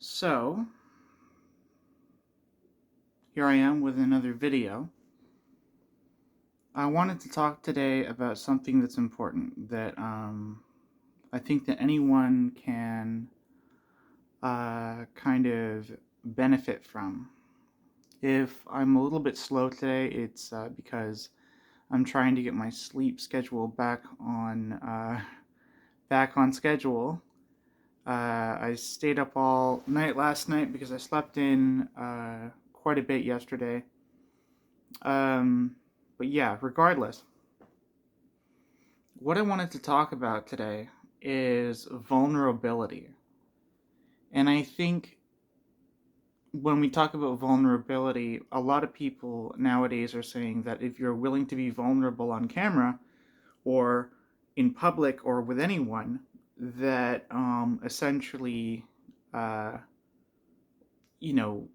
So, here I am with another video. I wanted to talk today about something that's important that I think that anyone can kind of benefit from. If I'm a little bit slow today, it's because I'm trying to get my sleep schedule back on schedule. I stayed up all night last night because I slept in quite a bit yesterday. Um, but yeah, regardless, what I wanted to talk about today is vulnerability. And I think when we talk about vulnerability, a lot of people nowadays are saying that if you're willing to be vulnerable on camera or in public or with anyone, that essentially, uh, you know,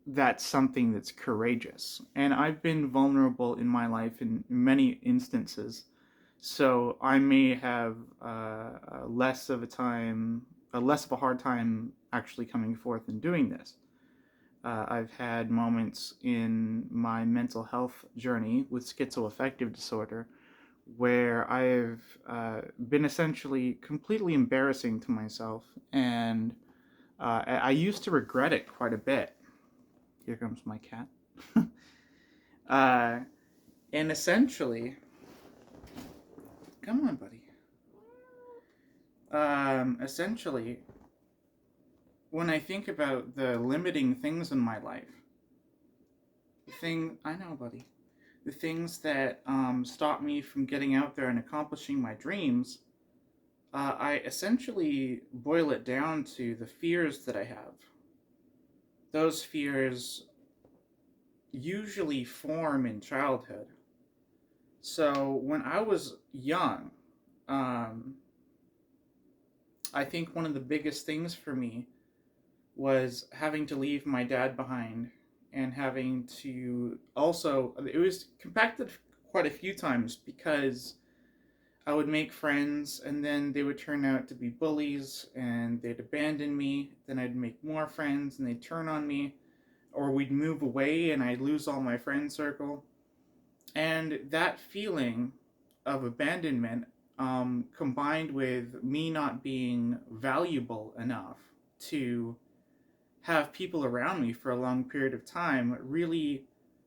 that's something that's courageous. And I've been vulnerable in my life in many instances. So I may have less of a hard time actually coming forth and doing this. I've had moments in my mental health journey with schizoaffective disorder where I've been essentially completely embarrassing to myself, and I used to regret it quite a bit. Here comes my cat. uh, and essentially, come on, buddy. Essentially, when I think about the limiting things in my life, I know, buddy, the things that stop me from getting out there and accomplishing my dreams, I essentially boil it down to the fears that I have. Those fears usually form in childhood. So when I was young, um, I think one of the biggest things for me was having to leave my dad behind and having to also, it was compacted quite a few times because I would make friends and then they would turn out to be bullies and they'd abandon me. Then I'd make more friends and they'd turn on me, or we'd move away and I'd lose all my friend circle. And that feeling of abandonment, combined with me not being valuable enough to have people around me for a long period of time, really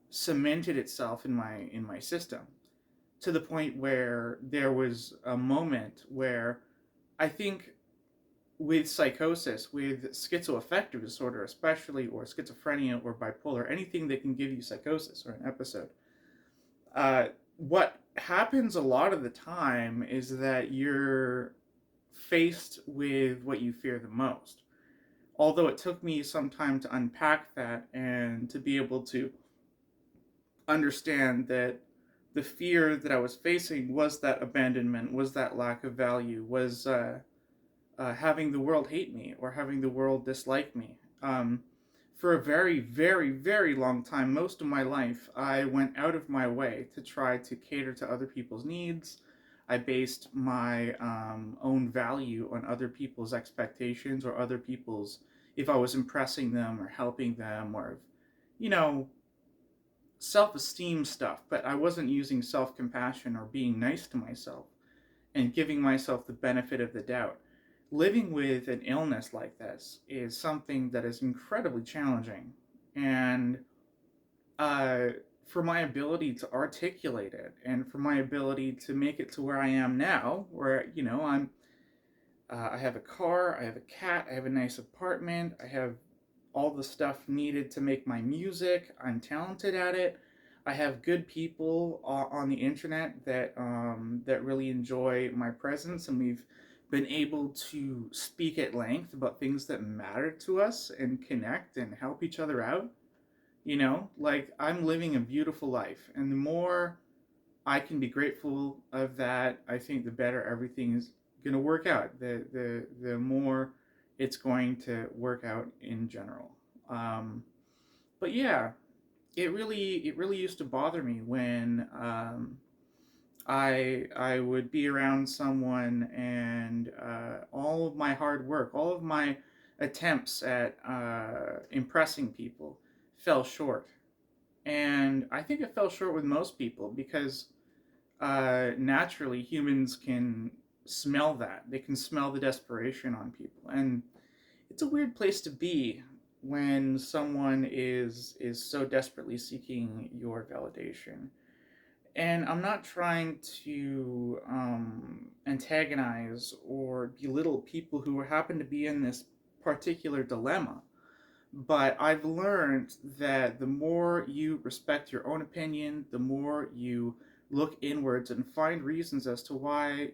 cemented itself in my system, to the point where there was a moment where I think with psychosis, with schizoaffective disorder especially, or schizophrenia or bipolar, anything that can give you psychosis or an episode, what happens a lot of the time is that you're faced with what you fear the most. Although it took me some time to unpack that and to be able to understand that the fear that I was facing was that abandonment, was that lack of value, was having the world hate me or having the world dislike me. For a very, very, very long time, most of my life, I went out of my way to try to cater to other people's needs. I based my own value on other people's expectations or other people's, if I was impressing them or helping them or, you know, self esteem stuff. But I wasn't using self compassion or being nice to myself and giving myself the benefit of the doubt. Living with an illness like this is something that is incredibly challenging. And uh, for my ability to articulate it and for my ability to make it to where I am now, where, I have a car, I have a cat, I have a nice apartment, I have all the stuff needed to make my music, I'm talented at it. I have good people on the internet that really enjoy my presence, and we've been able to speak at length about things that matter to us and connect and help each other out. Like, I'm living a beautiful life, and the more I can be grateful of that, I think the better everything is going to work out. The more it's going to work out in general. Um, but yeah, it really used to bother me when I would be around someone and all of my hard work, all of my attempts at impressing people fell short. And I think it fell short with most people because naturally humans can smell that. They can smell the desperation on people. And it's a weird place to be when someone is so desperately seeking your validation. And I'm not trying to antagonize or belittle people who happen to be in this particular dilemma. But I've learned that the more you respect your own opinion, the more you look inwards and find reasons as to why,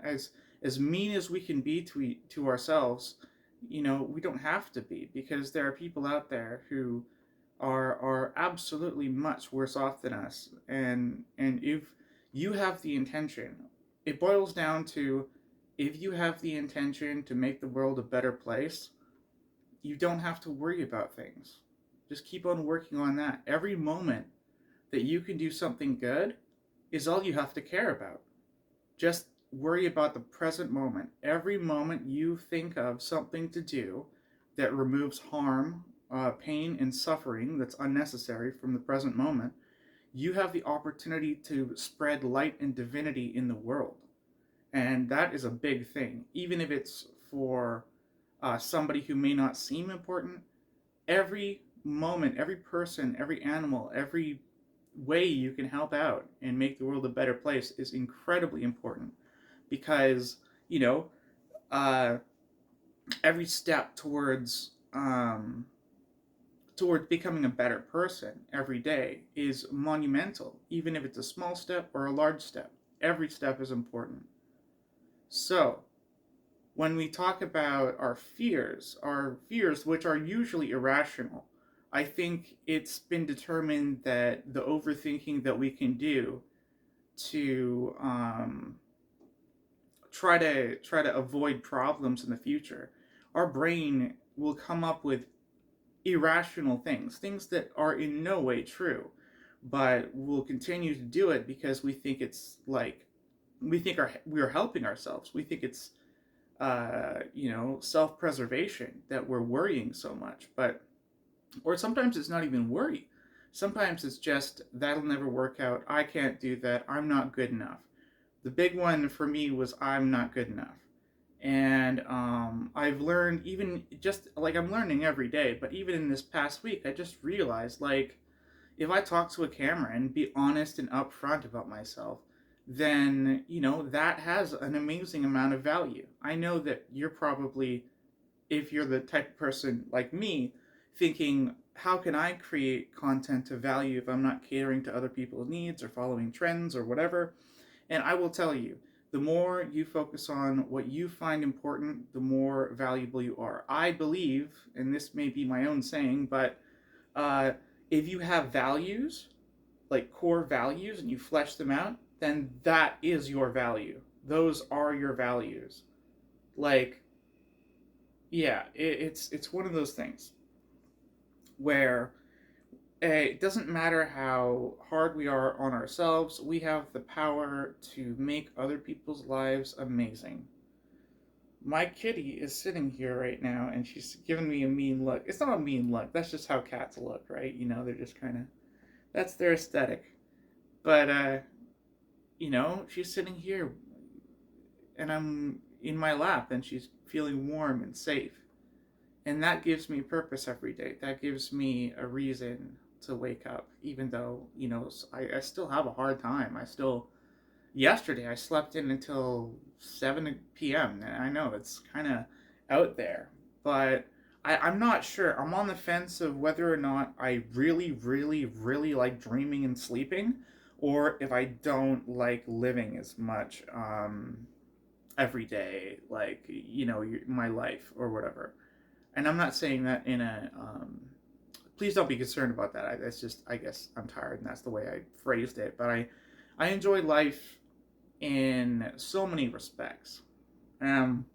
as mean as we can be to ourselves, we don't have to be, because there are people out there who are absolutely much worse off than us. And if you have the intention, it boils down to, if you have the intention to make the world a better place, you don't have to worry about things. Just keep on working on that. Every moment that you can do something good is all you have to care about. Just worry about the present moment. Every moment you think of something to do that removes harm, pain, and suffering that's unnecessary from the present moment, you have the opportunity to spread light and divinity in the world. And that is a big thing. Even if it's for somebody who may not seem important, every moment, every person, every animal, every way you can help out and make the world a better place is incredibly important, because, you know, uh, every step towards becoming a better person every day is monumental, even if it's a small step or a large step. Every step is important. So, when we talk about our fears, which are usually irrational, I think it's been determined that the overthinking that we can do to try to avoid problems in the future, our brain will come up with irrational things that are in no way true, but we'll continue to do it because we think it's like we are helping ourselves. We think it's self-preservation that we're worrying so much. But or sometimes it's not even worry. Sometimes it's just, that'll never work out. I can't do that. I'm not good enough. The big one for me was, I'm not good enough. And I've learned, even just like I'm learning every day, but even in this past week, I just realized, like, if I talk to a camera and be honest and upfront about myself, then, that has an amazing amount of value. I know that you're probably, if you're the type of person like me, thinking, how can I create content of value if I'm not catering to other people's needs or following trends or whatever? And I will tell you, the more you focus on what you find important, the more valuable you are. I believe, and this may be my own saying, but uh, if you have values, like core values, and you flesh them out, then that is your value. Those are your values. Like, yeah, it's one of those things where it doesn't matter how hard we are on ourselves, we have the power to make other people's lives amazing. My kitty is sitting here right now and she's giving me a mean look. It's not a mean look, that's just how cats look, right? They're just kind of, that's their aesthetic. But, she's sitting here and I'm in my lap and she's feeling warm and safe. And that gives me purpose every day. That gives me a reason to wake up, even though, I still have a hard time. Yesterday I slept in until 7 p.m. And I know it's kind of out there, but I'm not sure. I'm on the fence of whether or not I really, really, really like dreaming and sleeping, or if I don't like living as much every day, like, my life or whatever. And I'm not saying that in a please don't be concerned about that. That's just, I guess I'm tired and that's the way I phrased it. But I enjoy life in so many respects. Um,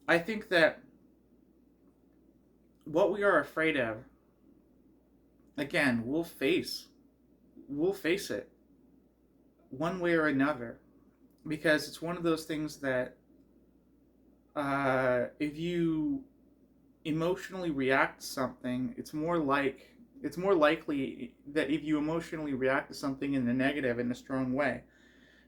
I think that what we are afraid of, again, we'll face it one way or another, because it's one of those things that if you emotionally react to something, it's more likely that if you emotionally react to something in the negative in a strong way,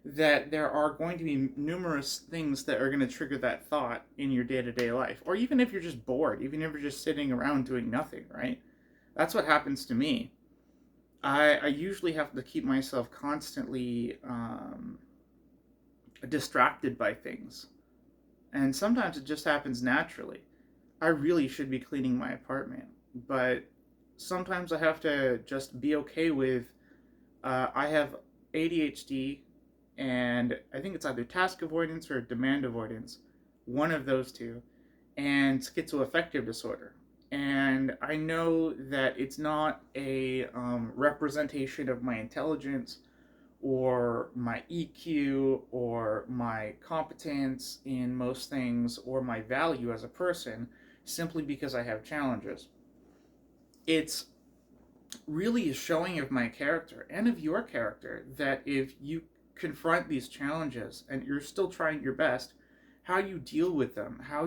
that there are going to be numerous things that are going to trigger that thought in your day-to-day life, or even if you're just bored, even if you're just sitting around doing nothing, right? That's what happens to me. I usually have to keep myself constantly distracted by things, and sometimes it just happens naturally. I really should be cleaning my apartment, but sometimes I have to just be okay with. I have ADHD, and I think it's either task avoidance or demand avoidance, one of those two, and schizoaffective disorder. And I know that it's not a representation of my intelligence or my EQ or my competence in most things or my value as a person simply because I have challenges. It's really a showing of my character and of your character that if you confront these challenges and you're still trying your best, how you deal with them, how